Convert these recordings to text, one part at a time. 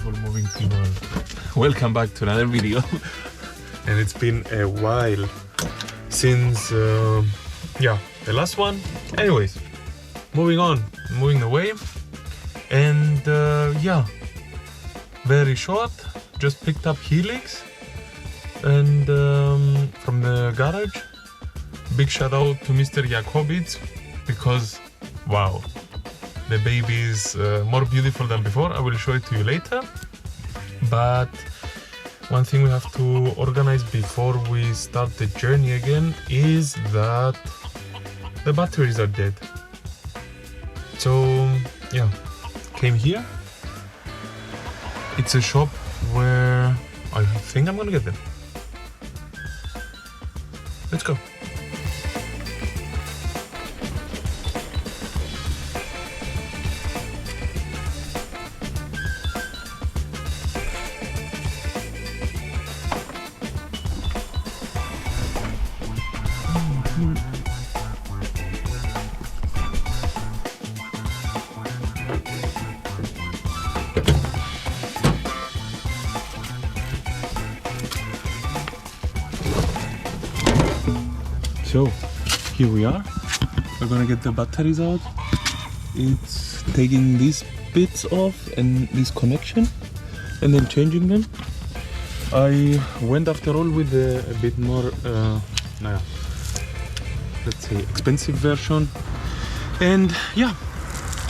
beautiful moving people. Welcome back to another video. And it's been a while since the last one. Anyways, moving away. And very short, just picked up Helix and from the garage. Big shout out to Mr. Jakobits, because wow, the baby is more beautiful than before. I will show it to you later. But one thing we have to organize before we start the journey again is that the batteries are dead. So yeah, came here. It's a shop where I think I'm gonna get them. Let's go. So here we are. We're gonna get the batteries out. It's taking these bits off and this connection and then changing them. I went after all with a bit more let's say expensive version, and yeah,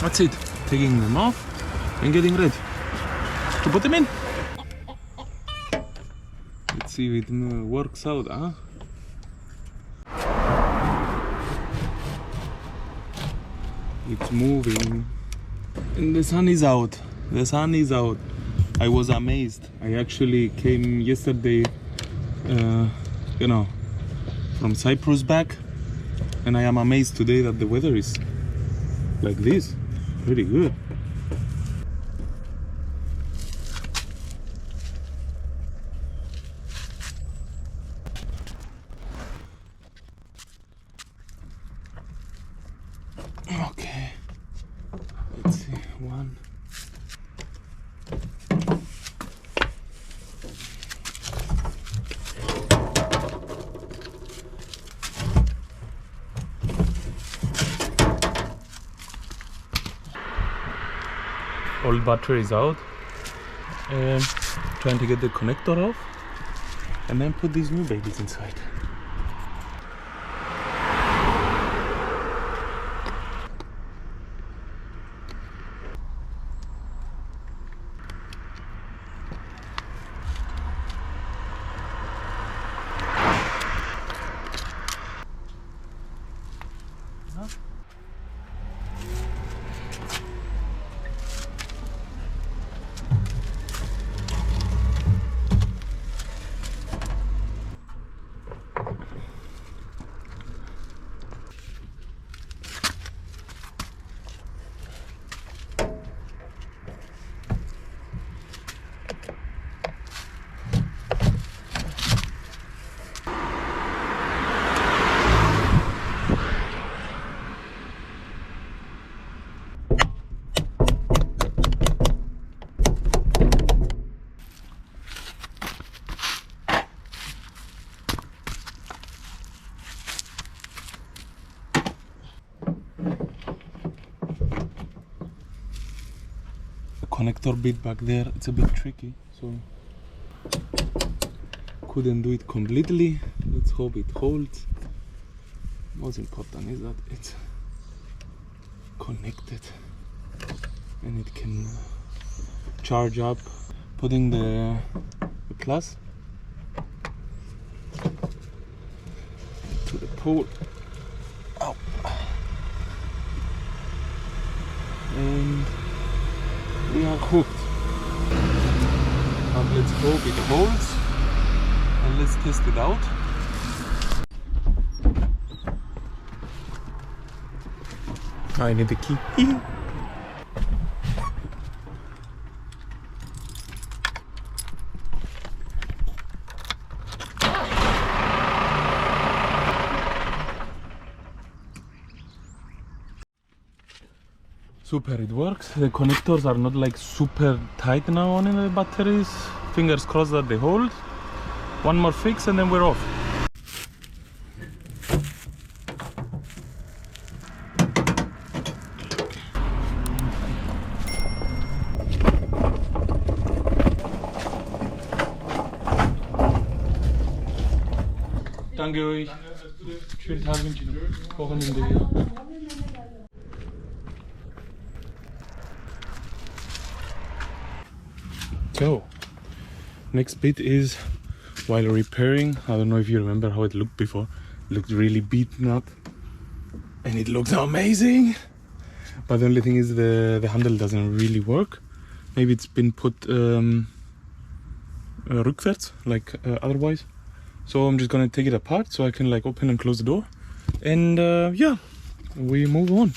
that's it. Taking them off and getting ready to put them in. Let's see if it works out, huh? It's moving and the sun is out. The sun is out. I was amazed. I actually came yesterday from Cyprus back, and I am amazed today that the weather is like this. Pretty good. Okay, let's see, one. Old battery is out, and trying to get the connector off and then put these new babies inside. Connector bit back there, it's a bit tricky, so couldn't do it completely. Let's hope it holds. Most important is that it's connected and it can charge up. Putting the plus to the pole. Oh. And we are hooked. And let's hope it holds, and let's test it out. I need the key. Super, it works. The connectors are not like super tight now on the batteries. Fingers crossed that they hold. One more fix and then we're off. Danke euch. Schönen Tag wünsche ich noch. Wochenende hier. So, next bit is while repairing. I don't know if you remember how it looked before. It looked really beaten up and it looks amazing. But the only thing is the handle doesn't really work. Maybe it's been put rückwärts, like otherwise. So I'm just gonna take it apart so I can like open and close the door. And yeah, we move on.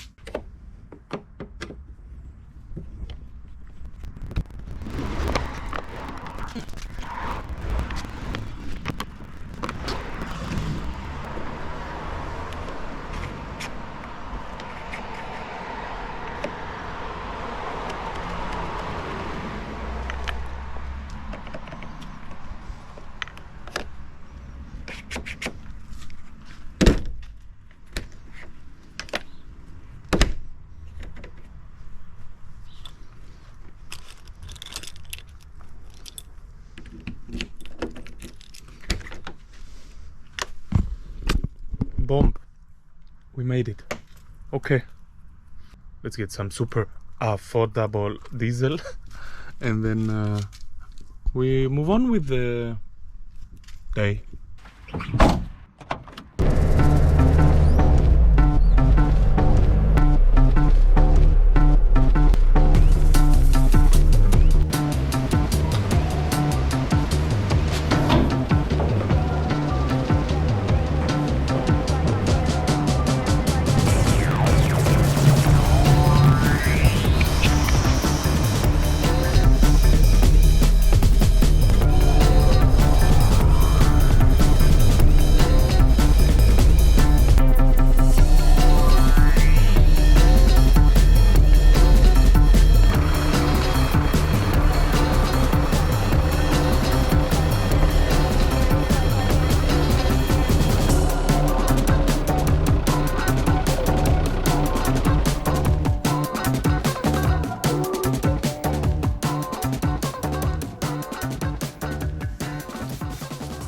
Bomb. We made it. Okay. Let's get some super affordable diesel and then we move on with the day.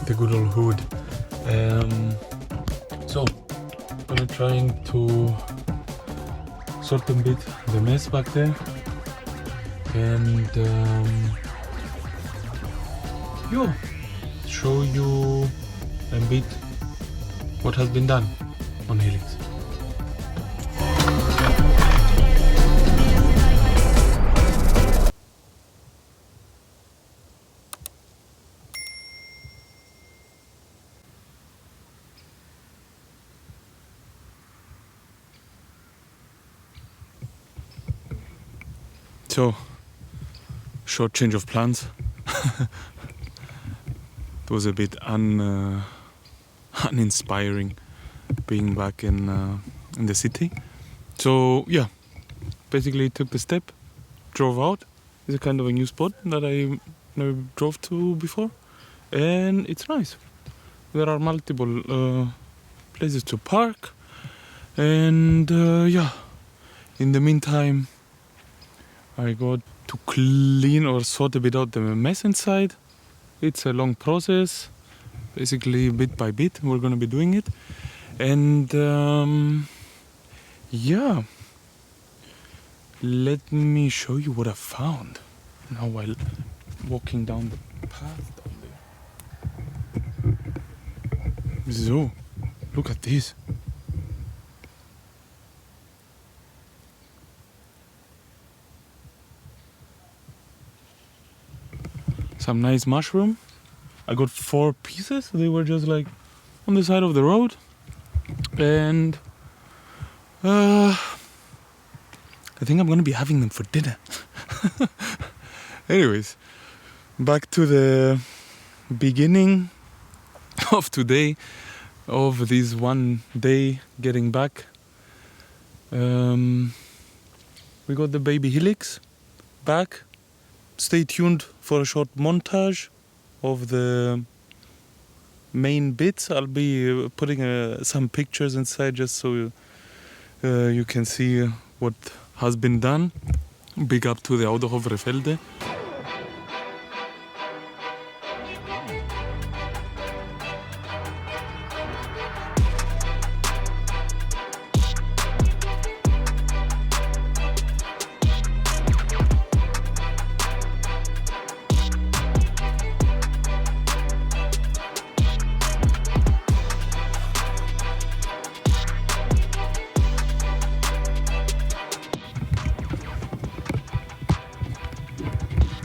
The good old hood. So I'm trying to sort a bit the mess back there and yeah, show you a bit what has been done on Helix. So, short change of plans. It was a bit uninspiring being back in the city. So yeah, basically took the step, drove out. It's a kind of a new spot that I never drove to before, and it's nice. There are multiple places to park, and yeah. In the meantime, I got to clean or sort a bit out the mess inside. It's a long process, basically bit by bit we're gonna be doing it. And yeah, let me show you what I found now while walking down the path down there. So, look at this. Some nice mushroom. I got 4 pieces. They were just like on the side of the road. And I think I'm gonna be having them for dinner. Anyways, back to the beginning of today, of this one day getting back. We got the baby Helix back. Stay tuned for a short montage of the main bits. I'll be putting some pictures inside just so you can see what has been done. Big up to the Autohof Refelde.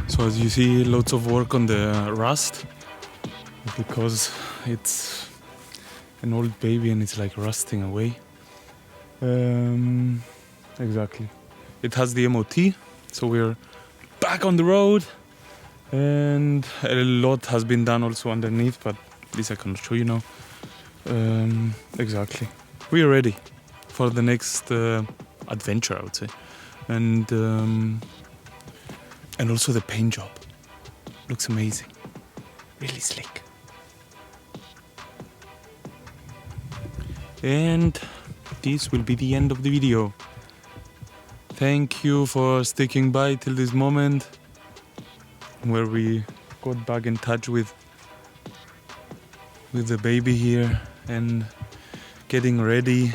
So as you see, lots of work on the rust because it's an old baby and it's like rusting away. Exactly. It has the MOT, so we're back on the road, and a lot has been done also underneath, but this I cannot show you now. Exactly. We are ready for the next adventure, I would say. And also the paint job looks amazing, really slick. And this will be the end of the video. Thank you for sticking by till this moment, where we got back in touch with the baby here and getting ready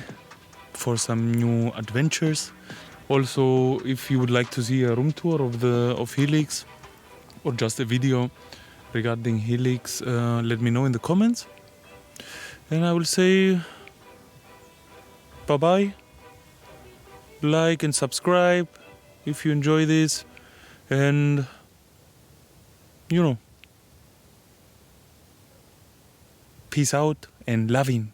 for some new adventures. Also, if you would like to see a room tour of Helix or just a video regarding Helix, let me know in the comments. And I will say bye-bye. Like and subscribe if you enjoy this. And, peace out and loving.